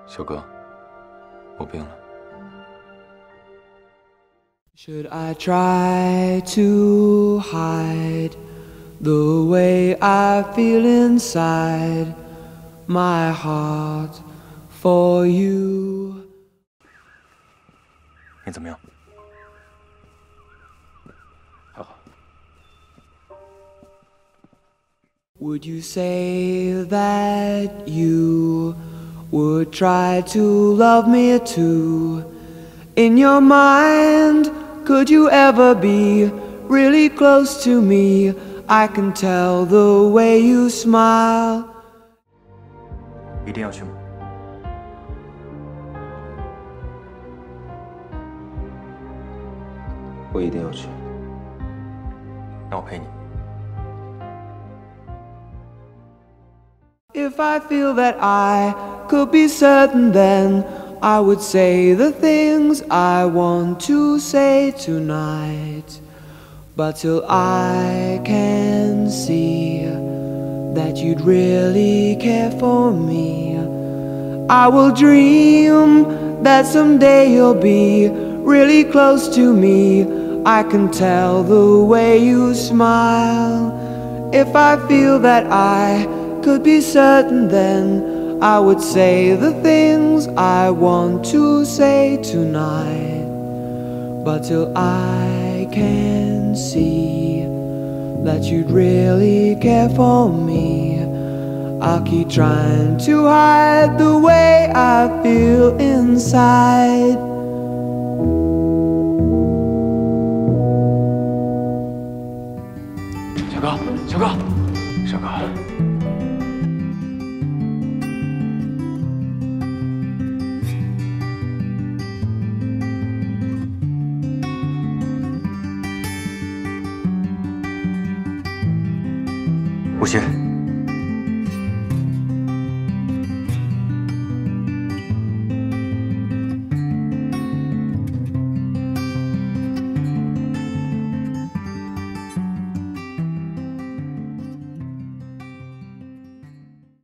小哥，我病了。 Should I try to hide the way I feel inside my heart for you? 你怎么样？还好。 Would you say that you would try to love me too? In your mind, could you ever be really close to me? I can tell the way you smile. 一定要去吗？我一定要去。那我陪你。 If I feel that I could be certain, then I would say the things I want to say tonight. But till I can see that you'd really care for me, I will dream that someday you'll be really close to me. I can tell the way you smile. If I feel that I could be certain, then I would say the things I want to say tonight. But till I can see that you'd really care for me, I'll keep trying to hide the way I feel inside. Xiao哥，小哥。 不谢。